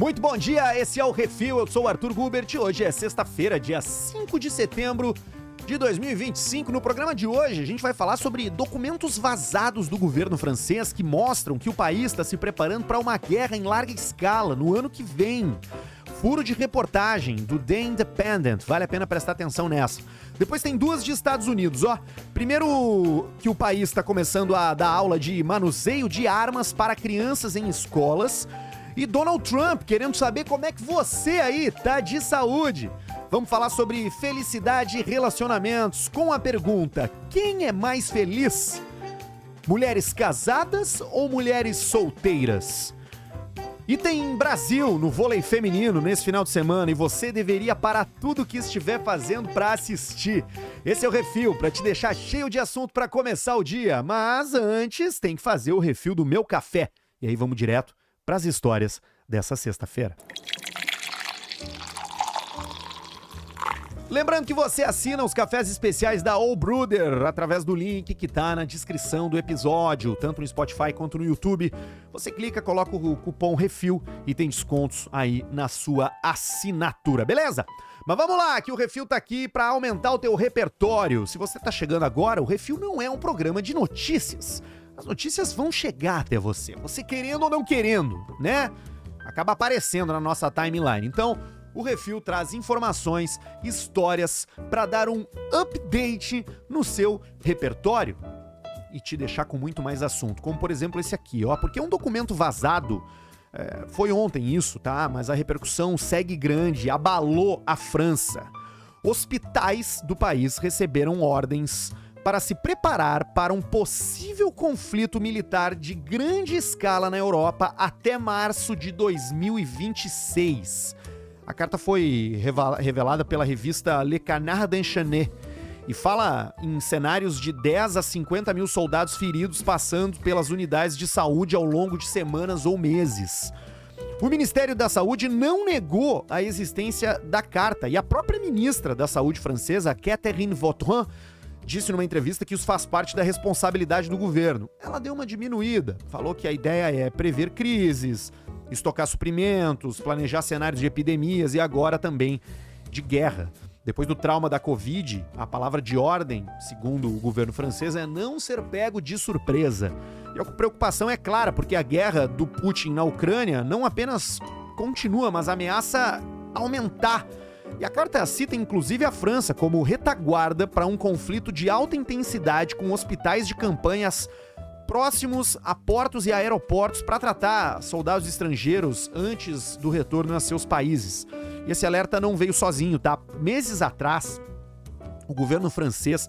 Muito bom dia, esse é o Refil, eu sou o Arthur Gubert, hoje é sexta-feira, dia 5 de setembro de 2025. No programa de hoje a gente vai falar sobre documentos vazados do governo francês que mostram que o país está se preparando para uma guerra em larga escala no ano que vem. Furo de reportagem do The Independent, vale a pena prestar atenção nessa. Depois tem duas de Estados Unidos, ó. Primeiro que o país está começando a dar aula de manuseio de armas para crianças em escolas. E Donald Trump querendo saber como é que você aí tá de saúde. Vamos falar sobre felicidade e relacionamentos com a pergunta: quem é mais feliz? Mulheres casadas ou mulheres solteiras? E tem Brasil no vôlei feminino nesse final de semana e você deveria parar tudo o que estiver fazendo para assistir. Esse é o Refil, para te deixar cheio de assunto para começar o dia. Mas antes tem que fazer o refil do meu café. E aí vamos direto para as histórias dessa sexta-feira. Lembrando que você assina os cafés especiais da All Brewder através do link que tá na descrição do episódio, tanto no Spotify quanto no YouTube. Você clica, coloca o cupom REFIL e tem descontos aí na sua assinatura, beleza? Mas vamos lá, que o Refil tá aqui para aumentar o teu repertório. Se você tá chegando agora, o Refil não é um programa de notícias. As notícias vão chegar até você querendo ou não querendo, né? Acaba aparecendo na nossa timeline. Então, o Refil traz informações, histórias para dar um update no seu repertório e te deixar com muito mais assunto, como por exemplo esse aqui, ó, porque um documento vazado, foi ontem isso, tá? Mas a repercussão segue grande, abalou a França. Hospitais do país receberam ordens para se preparar para um possível conflito militar de grande escala na Europa até março de 2026. A carta foi revelada pela revista Le Canard d'Enchaîné e fala em cenários de 10 a 50 mil soldados feridos passando pelas unidades de saúde ao longo de semanas ou meses. O Ministério da Saúde não negou a existência da carta e a própria ministra da Saúde francesa, Catherine Vautrin, disse numa entrevista que isso faz parte da responsabilidade do governo. Ela deu uma diminuída, falou que a ideia é prever crises, estocar suprimentos, planejar cenários de epidemias e agora também de guerra. Depois do trauma da Covid, a palavra de ordem, segundo o governo francês, é não ser pego de surpresa. E a preocupação é clara, porque a guerra do Putin na Ucrânia não apenas continua, mas ameaça aumentar. E a carta cita inclusive a França como retaguarda para um conflito de alta intensidade com hospitais de campanhas próximos a portos e aeroportos para tratar soldados estrangeiros antes do retorno a seus países. E esse alerta não veio sozinho, tá? Meses atrás, o governo francês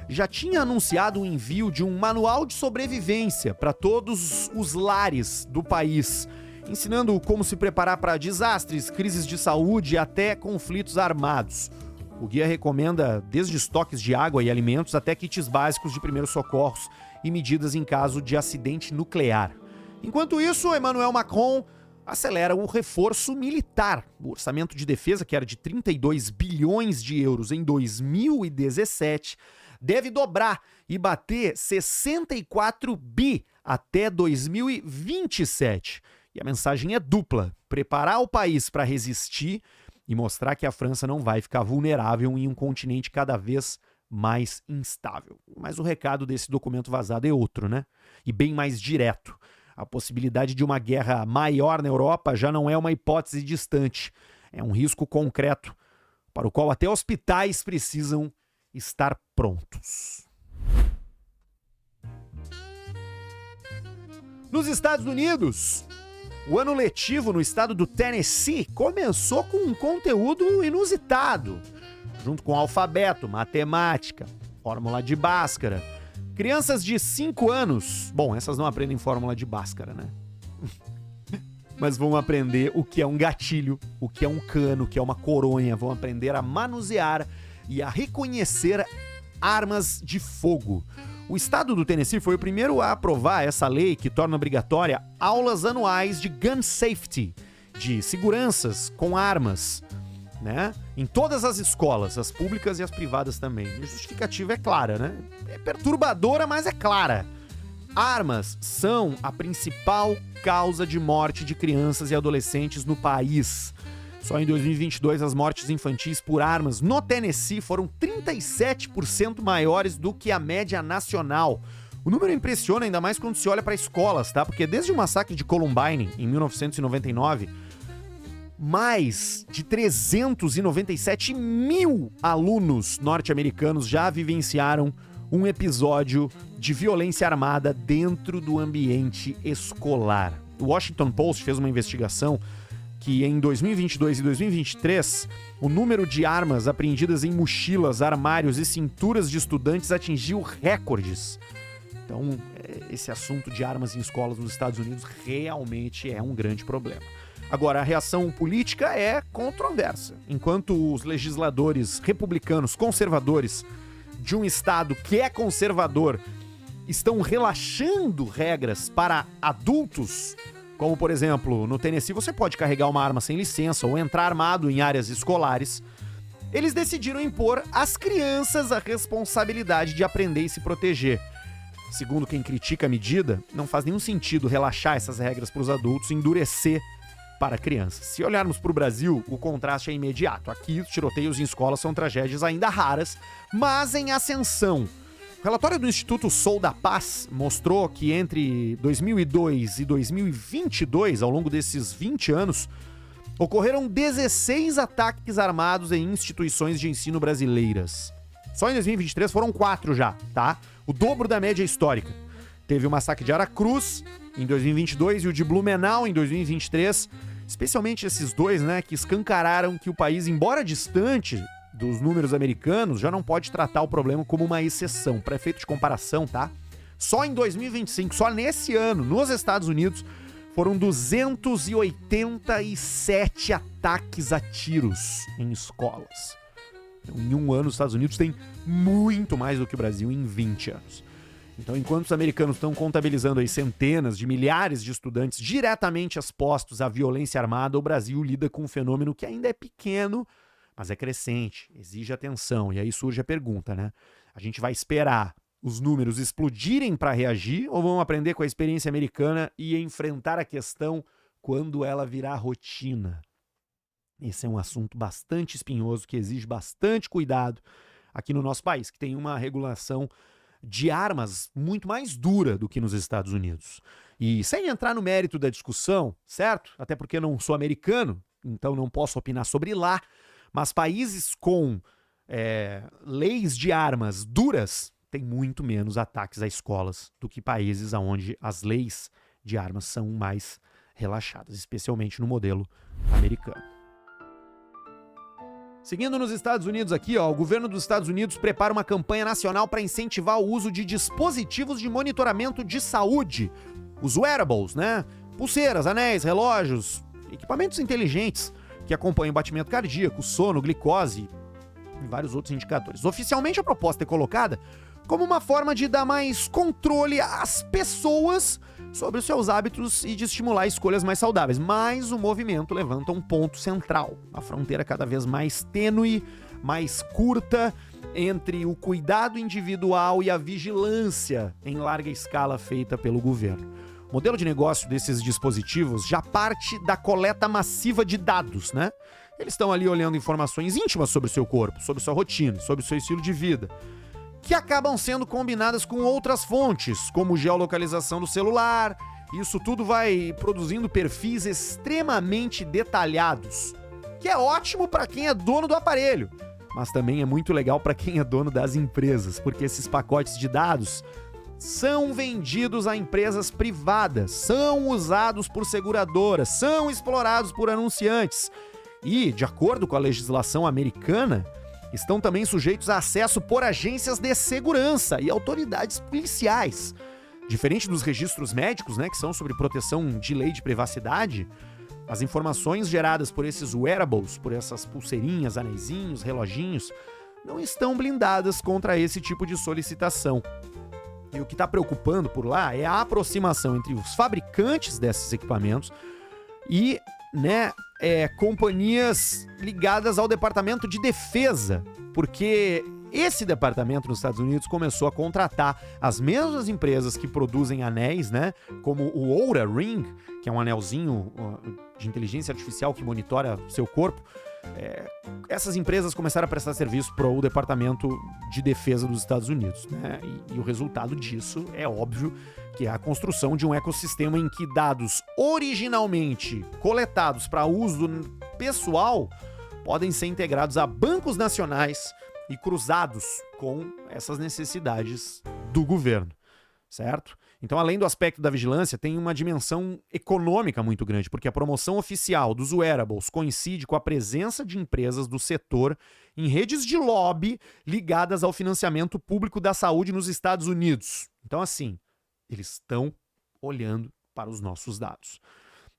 já tinha anunciado o envio de um manual de sobrevivência para todos os lares do país, ensinando como se preparar para desastres, crises de saúde e até conflitos armados. O guia recomenda desde estoques de água e alimentos até kits básicos de primeiros socorros e medidas em caso de acidente nuclear. Enquanto isso, Emmanuel Macron acelera o reforço militar. O orçamento de defesa, que era de 32 bilhões de euros em 2017, deve dobrar e bater 64 bi até 2027. E a mensagem é dupla: preparar o país para resistir e mostrar que a França não vai ficar vulnerável em um continente cada vez mais instável. Mas o recado desse documento vazado é outro, né? E bem mais direto. A possibilidade de uma guerra maior na Europa já não é uma hipótese distante. É um risco concreto, para o qual até hospitais precisam estar prontos. Nos Estados Unidos, o ano letivo no estado do Tennessee começou com um conteúdo inusitado, junto com alfabeto, matemática, fórmula de Bhaskara. Crianças de 5 anos, bom, essas não aprendem fórmula de Bhaskara, né? Mas vão aprender o que é um gatilho, o que é um cano, o que é uma coronha, vão aprender a manusear e a reconhecer armas de fogo. O estado do Tennessee foi o primeiro a aprovar essa lei que torna obrigatória aulas anuais de gun safety, de seguranças com armas, né? Em todas as escolas, as públicas e as privadas também. A justificativa é clara, né? É perturbadora, mas é clara. Armas são a principal causa de morte de crianças e adolescentes no país. Só em 2022, as mortes infantis por armas no Tennessee foram 37% maiores do que a média nacional. O número impressiona ainda mais quando se olha para escolas, tá? Porque desde o massacre de Columbine, em 1999, mais de 397 mil alunos norte-americanos já vivenciaram um episódio de violência armada dentro do ambiente escolar. O Washington Post fez uma investigação que em 2022 e 2023, o número de armas apreendidas em mochilas, armários e cinturas de estudantes atingiu recordes. Então, esse assunto de armas em escolas nos Estados Unidos realmente é um grande problema. Agora, a reação política é controversa. Enquanto os legisladores republicanos conservadores de um estado que é conservador estão relaxando regras para adultos, como, por exemplo, no Tennessee você pode carregar uma arma sem licença ou entrar armado em áreas escolares, eles decidiram impor às crianças a responsabilidade de aprender e se proteger. Segundo quem critica a medida, não faz nenhum sentido relaxar essas regras para os adultos e endurecer para crianças. Se olharmos para o Brasil, o contraste é imediato. Aqui, os tiroteios em escolas são tragédias ainda raras, mas em ascensão. O relatório do Instituto Sou da Paz mostrou que entre 2002 e 2022, ao longo desses 20 anos, ocorreram 16 ataques armados em instituições de ensino brasileiras. Só em 2023 foram 4 já, tá? O dobro da média histórica. Teve o massacre de Aracruz em 2022 e o de Blumenau em 2023, especialmente esses dois, né, que escancararam que o país, embora distante dos números americanos, já não pode tratar o problema como uma exceção. Para efeito de comparação, tá? Só em 2025, só nesse ano, nos Estados Unidos, foram 287 ataques a tiros em escolas. Em um ano, os Estados Unidos têm muito mais do que o Brasil em 20 anos. Então, enquanto os americanos estão contabilizando aí centenas de milhares de estudantes diretamente expostos à violência armada, o Brasil lida com um fenômeno que ainda é pequeno, mas é crescente, exige atenção. E aí surge a pergunta, né? A gente vai esperar os números explodirem para reagir ou vamos aprender com a experiência americana e enfrentar a questão quando ela virar rotina? Esse é um assunto bastante espinhoso que exige bastante cuidado aqui no nosso país, que tem uma regulação de armas muito mais dura do que nos Estados Unidos. E sem entrar no mérito da discussão, certo? Até porque não sou americano, então não posso opinar sobre lá, mas países com leis de armas duras têm muito menos ataques a escolas do que países onde as leis de armas são mais relaxadas, especialmente no modelo americano. Seguindo nos Estados Unidos aqui, ó, o governo dos Estados Unidos prepara uma campanha nacional para incentivar o uso de dispositivos de monitoramento de saúde, os wearables, né? Pulseiras, anéis, relógios, equipamentos inteligentes que acompanham o batimento cardíaco, sono, glicose e vários outros indicadores. Oficialmente a proposta é colocada como uma forma de dar mais controle às pessoas sobre os seus hábitos e de estimular escolhas mais saudáveis. Mas o movimento levanta um ponto central, a fronteira cada vez mais tênue, mais curta, entre o cuidado individual e a vigilância em larga escala feita pelo governo. O modelo de negócio desses dispositivos já parte da coleta massiva de dados, né? Eles estão ali olhando informações íntimas sobre o seu corpo, sobre sua rotina, sobre o seu estilo de vida, que acabam sendo combinadas com outras fontes, como geolocalização do celular. Isso tudo vai produzindo perfis extremamente detalhados, que é ótimo para quem é dono do aparelho, mas também é muito legal para quem é dono das empresas, porque esses pacotes de dados são vendidos a empresas privadas, são usados por seguradoras, são explorados por anunciantes e, de acordo com a legislação americana, estão também sujeitos a acesso por agências de segurança e autoridades policiais. Diferente dos registros médicos, né, que são sobre proteção de lei de privacidade, as informações geradas por esses wearables, por essas pulseirinhas, anezinhos, reloginhos, não estão blindadas contra esse tipo de solicitação. E o que está preocupando por lá é a aproximação entre os fabricantes desses equipamentos e, companhias ligadas ao Departamento de Defesa, porque esse departamento nos Estados Unidos começou a contratar as mesmas empresas que produzem anéis, né? Como o Oura Ring, que é um anelzinho de inteligência artificial que monitora seu corpo. Essas empresas começaram a prestar serviço para o Departamento de Defesa dos Estados Unidos, né? E o resultado disso é óbvio, que é a construção de um ecossistema em que dados originalmente coletados para uso pessoal podem ser integrados a bancos nacionais e cruzados com essas necessidades do governo, certo? Então, além do aspecto da vigilância, tem uma dimensão econômica muito grande, porque a promoção oficial dos wearables coincide com a presença de empresas do setor em redes de lobby ligadas ao financiamento público da saúde nos Estados Unidos. Então, assim, eles estão olhando para os nossos dados.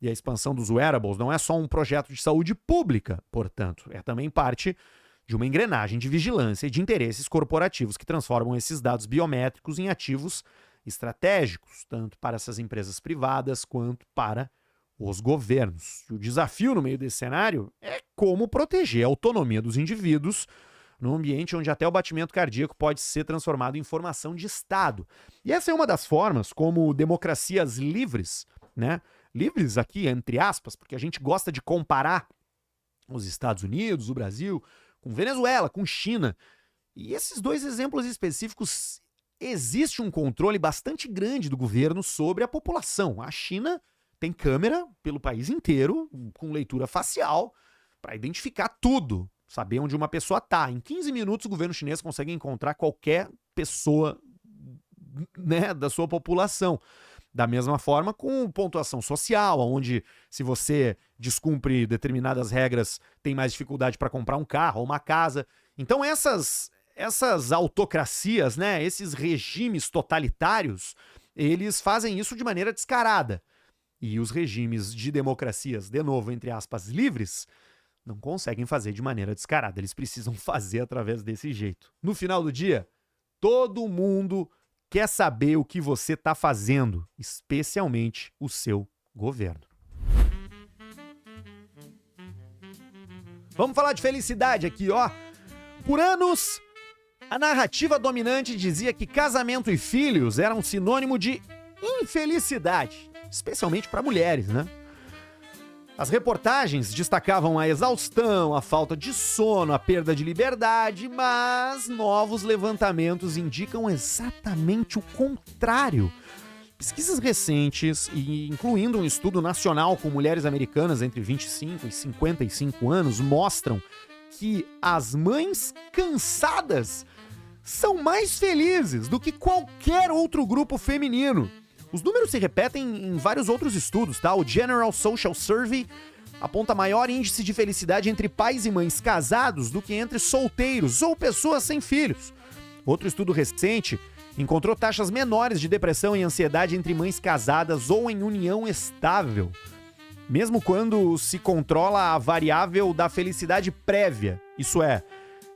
E a expansão dos wearables não é só um projeto de saúde pública, portanto, é também parte de uma engrenagem de vigilância e de interesses corporativos que transformam esses dados biométricos em ativos estratégicos, tanto para essas empresas privadas quanto para os governos. E o desafio no meio desse cenário é como proteger a autonomia dos indivíduos num ambiente onde até o batimento cardíaco pode ser transformado em informação de Estado. E essa é uma das formas como democracias livres, né? Livres aqui, entre aspas, porque a gente gosta de comparar os Estados Unidos, o Brasil, com Venezuela, com China. E esses dois exemplos específicos, existe um controle bastante grande do governo sobre a população. A China tem câmera pelo país inteiro, com leitura facial, para identificar tudo, saber onde uma pessoa está. Em 15 minutos, o governo chinês consegue encontrar qualquer pessoa, né, da sua população. Da mesma forma com pontuação social, onde se você descumpre determinadas regras, tem mais dificuldade para comprar um carro ou uma casa. Então essas autocracias, né, esses regimes totalitários, eles fazem isso de maneira descarada. E os regimes de democracias, de novo, entre aspas, livres, não conseguem fazer de maneira descarada. Eles precisam fazer através desse jeito. No final do dia, todo mundo quer saber o que você está fazendo, especialmente o seu governo. Vamos falar de felicidade aqui, ó. Por anos, a narrativa dominante dizia que casamento e filhos eram sinônimo de infelicidade, especialmente para mulheres, né? As reportagens destacavam a exaustão, a falta de sono, a perda de liberdade, mas novos levantamentos indicam exatamente o contrário. Pesquisas recentes, incluindo um estudo nacional com mulheres americanas entre 25 e 55 anos, mostram que as mães cansadas são mais felizes do que qualquer outro grupo feminino. Os números se repetem em vários outros estudos, tá? O General Social Survey aponta maior índice de felicidade entre pais e mães casados do que entre solteiros ou pessoas sem filhos. Outro estudo recente encontrou taxas menores de depressão e ansiedade entre mães casadas ou em união estável, mesmo quando se controla a variável da felicidade prévia. Isso é,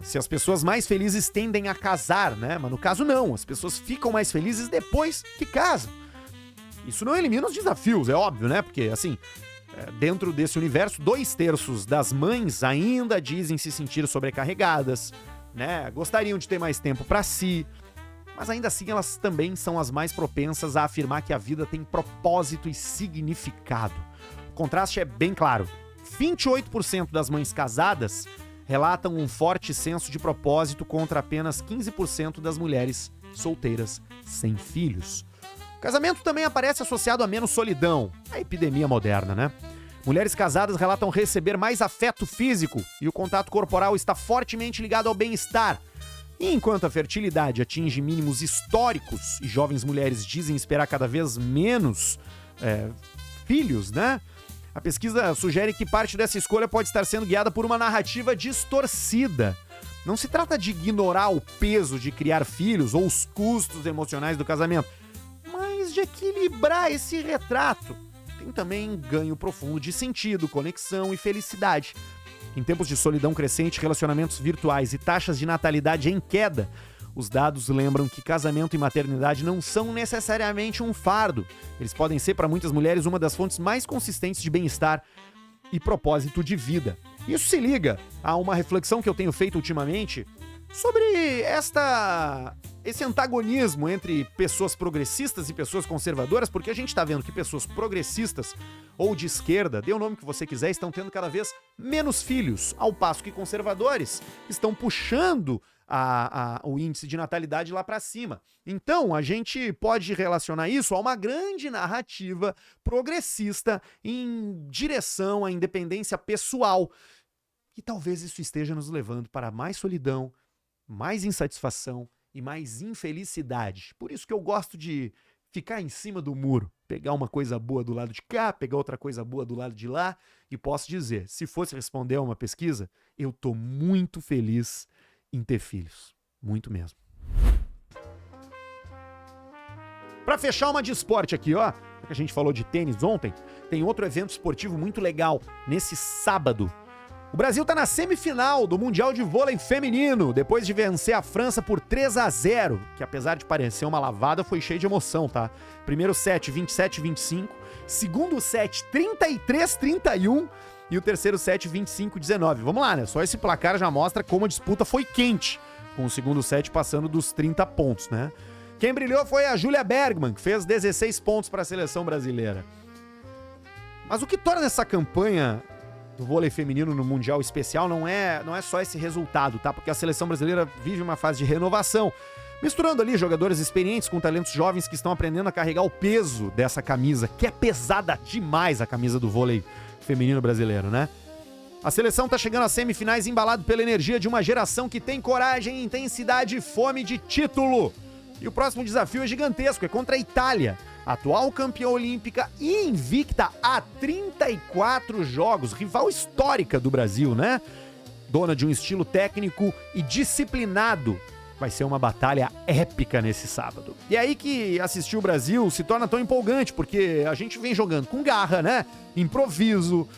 se as pessoas mais felizes tendem a casar, né? Mas no caso não, as pessoas ficam mais felizes depois que casam. Isso não elimina os desafios, é óbvio, né? Porque, assim, dentro desse universo, 2/3 das mães ainda dizem se sentir sobrecarregadas, né? Gostariam de ter mais tempo para si, mas ainda assim elas também são as mais propensas a afirmar que a vida tem propósito e significado. O contraste é bem claro. 28% das mães casadas relatam um forte senso de propósito contra apenas 15% das mulheres solteiras sem filhos. O casamento também aparece associado a menos solidão, a epidemia moderna, né? Mulheres casadas relatam receber mais afeto físico e o contato corporal está fortemente ligado ao bem-estar. E enquanto a fertilidade atinge mínimos históricos e jovens mulheres dizem esperar cada vez menos filhos, né? A pesquisa sugere que parte dessa escolha pode estar sendo guiada por uma narrativa distorcida. Não se trata de ignorar o peso de criar filhos ou os custos emocionais do casamento, mas de equilibrar esse retrato. Tem também ganho profundo de sentido, conexão e felicidade. Em tempos de solidão crescente, relacionamentos virtuais e taxas de natalidade em queda, os dados lembram que casamento e maternidade não são necessariamente um fardo. Eles podem ser, para muitas mulheres, uma das fontes mais consistentes de bem-estar e propósito de vida. Isso se liga a uma reflexão que eu tenho feito ultimamente sobre esse antagonismo entre pessoas progressistas e pessoas conservadoras, porque a gente tá vendo que pessoas progressistas ou de esquerda, dê o nome que você quiser, estão tendo cada vez menos filhos, ao passo que conservadores estão puxando o índice de natalidade lá para cima. Então, a gente pode relacionar isso a uma grande narrativa progressista em direção à independência pessoal. E talvez isso esteja nos levando para mais solidão, mais insatisfação e mais infelicidade. Por isso que eu gosto de ficar em cima do muro, pegar uma coisa boa do lado de cá, pegar outra coisa boa do lado de lá, e posso dizer, se fosse responder a uma pesquisa, eu tô muito feliz em ter filhos. Muito mesmo. Pra fechar uma de esporte aqui, ó, que a gente falou de tênis ontem, tem outro evento esportivo muito legal, nesse sábado. O Brasil tá na semifinal do Mundial de Vôlei Feminino, depois de vencer a França por 3-0, que apesar de parecer uma lavada, foi cheio de emoção, tá? Primeiro set, 27-25, segundo set, 33-31 e o terceiro set, 25-19. Vamos lá, né? Só esse placar já mostra como a disputa foi quente, com o segundo set passando dos 30 pontos, né? Quem brilhou foi a Júlia Bergman, que fez 16 pontos para a seleção brasileira. Mas o que torna essa campanha do vôlei feminino no Mundial especial não é só esse resultado, tá? Porque a seleção brasileira vive uma fase de renovação, misturando ali jogadores experientes com talentos jovens que estão aprendendo a carregar o peso dessa camisa, que é pesada demais, a camisa do vôlei feminino brasileiro, né? A seleção tá chegando às semifinais embalado pela energia de uma geração que tem coragem, intensidade e fome de título. E o próximo desafio é gigantesco, é contra a Itália, atual campeã olímpica e invicta há 34 jogos, rival histórica do Brasil, né? Dona de um estilo técnico e disciplinado. Vai ser uma batalha épica nesse sábado. E é aí que assistir o Brasil se torna tão empolgante, porque a gente vem jogando com garra, né? Improviso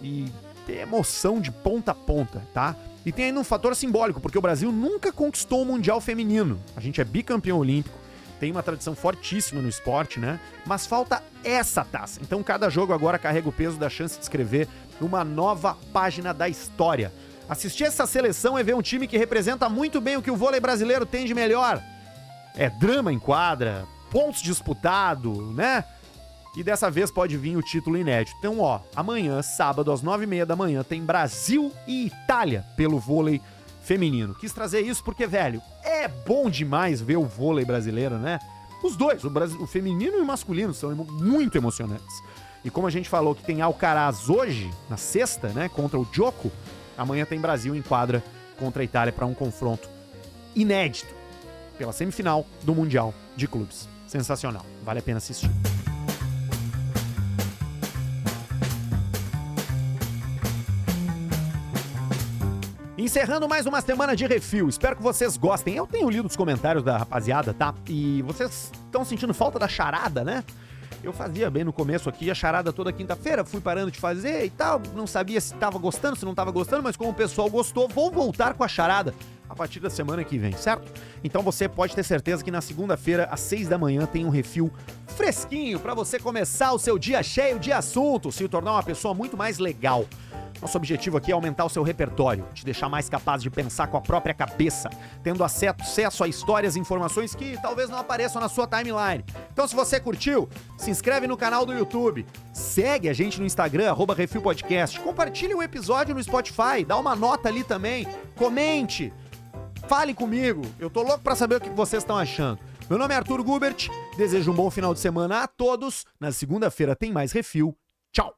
e emoção de ponta a ponta, tá? E tem ainda um fator simbólico, porque o Brasil nunca conquistou o Mundial Feminino. A gente é bicampeão olímpico, tem uma tradição fortíssima no esporte, né? Mas falta essa taça. Então cada jogo agora carrega o peso da chance de escrever uma nova página da história. Assistir essa seleção é ver um time que representa muito bem o que o vôlei brasileiro tem de melhor. É drama em quadra, pontos disputados, né? E dessa vez pode vir o título inédito. Então, ó, amanhã, sábado, às 9h30 da manhã, tem Brasil e Itália pelo vôlei feminino. Quis trazer isso porque, velho, é bom demais ver o vôlei brasileiro, né? Os dois, o feminino e o masculino, são muito emocionantes. E como a gente falou que tem Alcaraz hoje, na sexta, né, contra o Djoko, amanhã tem Brasil em quadra contra a Itália para um confronto inédito pela semifinal do Mundial de Clubes. Sensacional, vale a pena assistir. Encerrando mais uma semana de refil, espero que vocês gostem. Eu tenho lido os comentários da rapaziada, tá? E vocês estão sentindo falta da charada, né? Eu fazia bem no começo aqui a charada toda quinta-feira, fui parando de fazer e tal, não sabia se tava gostando, se não tava gostando, mas como o pessoal gostou, vou voltar com a charada a partir da semana que vem, certo? Então você pode ter certeza que na segunda-feira, às 6 da manhã, tem um refil fresquinho pra você começar o seu dia cheio de assuntos, se tornar uma pessoa muito mais legal. Nosso objetivo aqui é aumentar o seu repertório, te deixar mais capaz de pensar com a própria cabeça, tendo acesso a histórias e informações que talvez não apareçam na sua timeline. Então, se você curtiu, se inscreve no canal do YouTube, segue a gente no Instagram, @RefilPodcast, compartilhe o episódio no Spotify, dá uma nota ali também, comente, fale comigo, eu tô louco pra saber o que vocês estão achando. Meu nome é Arthur Gubert, desejo um bom final de semana a todos, na segunda-feira tem mais Refil, tchau!